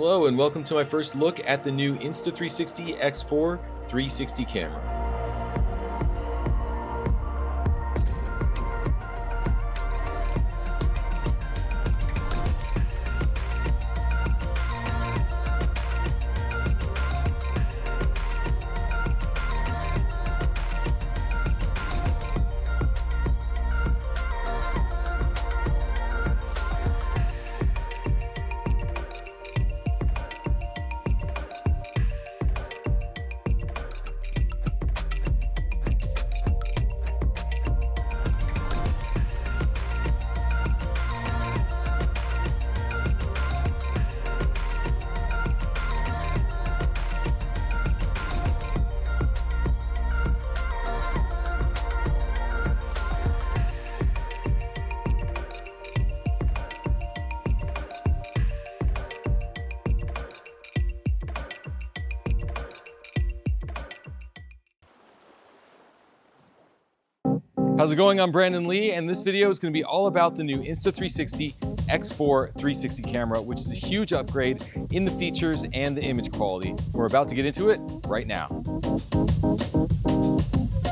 Hello and welcome to my first look at the new Insta360 X4 360 camera. How's it going? I'm Brandon Lee, and this video is going to be all about the new Insta360 X4 360 camera, which is a huge upgrade in the features and the image quality. We're about to get into it right now.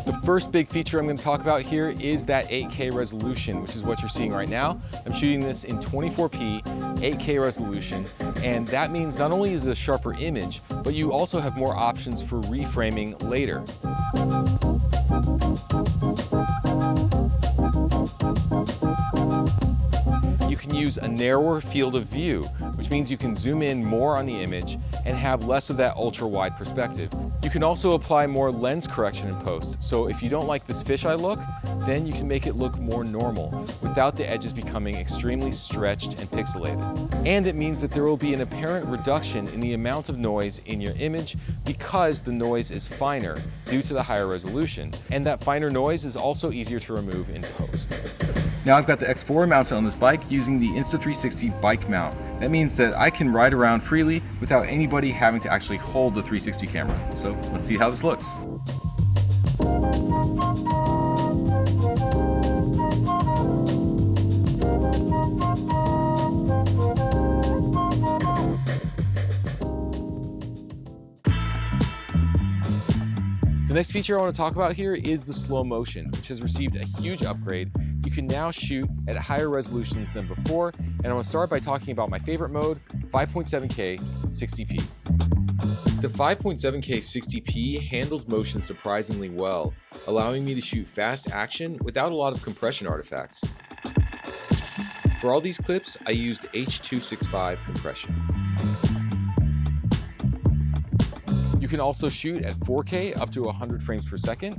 The first big feature I'm going to talk about here is that 8K resolution, which is what you're seeing right now. I'm shooting this in 24p, 8K resolution, and that means not only is it a sharper image, but you also have more options for reframing later. You can use a narrower field of view, which means you can zoom in more on the image and have less of that ultra-wide perspective. You can also apply more lens correction in post, so if you don't like this fisheye look, then you can make it look more normal without the edges becoming extremely stretched and pixelated. And it means that there will be an apparent reduction in the amount of noise in your image because the noise is finer due to the higher resolution, and that finer noise is also easier to remove in post. Now I've got the X4 mounted on this bike using the Insta360 bike mount. That means that I can ride around freely without anybody having to actually hold the 360 camera. So let's see how this looks. The next feature I want to talk about here is the slow motion, which has received a huge upgrade. You can now shoot at higher resolutions than before, and I want to start by talking about my favorite mode, 5.7K 60p. The 5.7K 60p handles motion surprisingly well, allowing me to shoot fast action without a lot of compression artifacts. For all these clips, I used H.265 compression. You can also shoot at 4K up to 100 frames per second.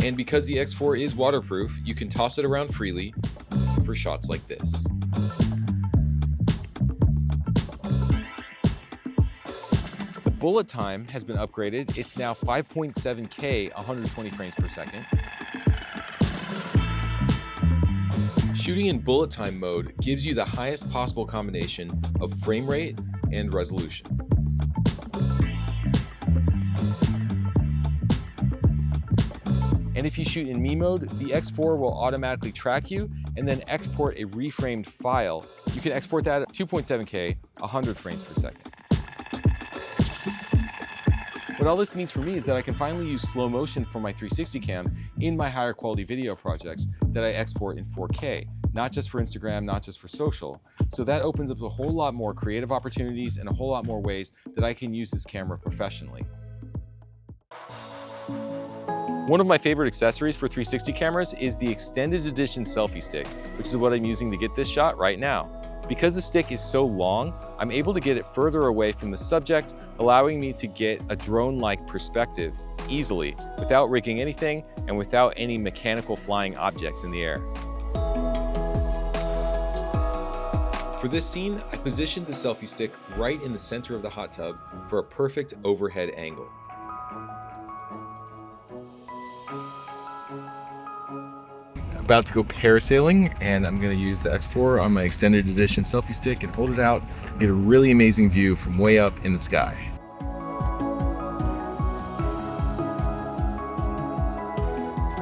And because the X4 is waterproof, you can toss it around freely for shots like this. The bullet time has been upgraded. It's now 5.7K 120 frames per second. Shooting in bullet time mode gives you the highest possible combination of frame rate and resolution. And if you shoot in me mode, the X4 will automatically track you and then export a reframed file. You can export that at 2.7K, 100 frames per second. What all this means for me is that I can finally use slow motion for my 360 cam in my higher quality video projects that I export in 4K, not just for Instagram, not just for social. So that opens up a whole lot more creative opportunities and a whole lot more ways that I can use this camera professionally. One of my favorite accessories for 360 cameras is the extended edition selfie stick, which is what I'm using to get this shot right now. Because the stick is so long, I'm able to get it further away from the subject, allowing me to get a drone-like perspective easily, without rigging anything and without any mechanical flying objects in the air. For this scene, I positioned the selfie stick right in the center of the hot tub for a perfect overhead angle. About to go parasailing, and I'm going to use the X4 on my extended edition selfie stick and hold it out and get a really amazing view from way up in the sky.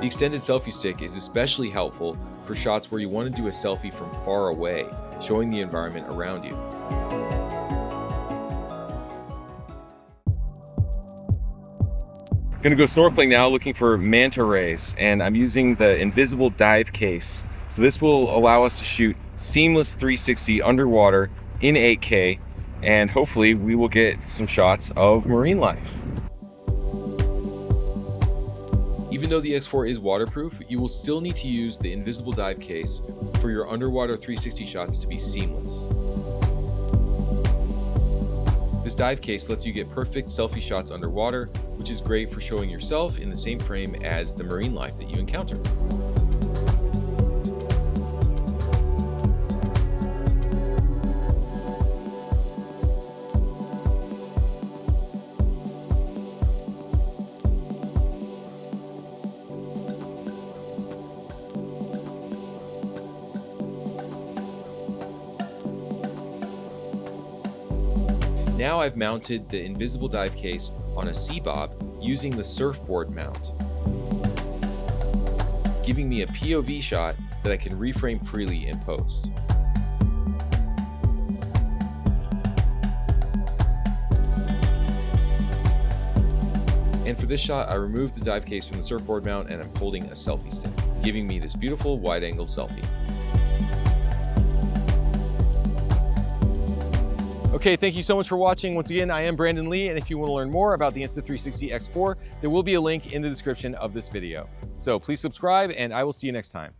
The extended selfie stick is especially helpful for shots where you want to do a selfie from far away, showing the environment around you. Gonna go snorkeling now, looking for manta rays, and I'm using the invisible dive case. So this will allow us to shoot seamless 360 underwater in 8K, and hopefully we will get some shots of marine life. Even though the X4 is waterproof, you will still need to use the invisible dive case for your underwater 360 shots to be seamless. This dive case lets you get perfect selfie shots underwater, which is great for showing yourself in the same frame as the marine life that you encounter. Now I've mounted the invisible dive case on a sea bob using the surfboard mount, giving me a POV shot that I can reframe freely in post. And for this shot, I removed the dive case from the surfboard mount and I'm holding a selfie stick, giving me this beautiful wide-angle selfie. Okay, thank you so much for watching. Once again, I am Brandon Lee, and if you want to learn more about the Insta360 X4, there will be a link in the description of this video. So please subscribe, and I will see you next time.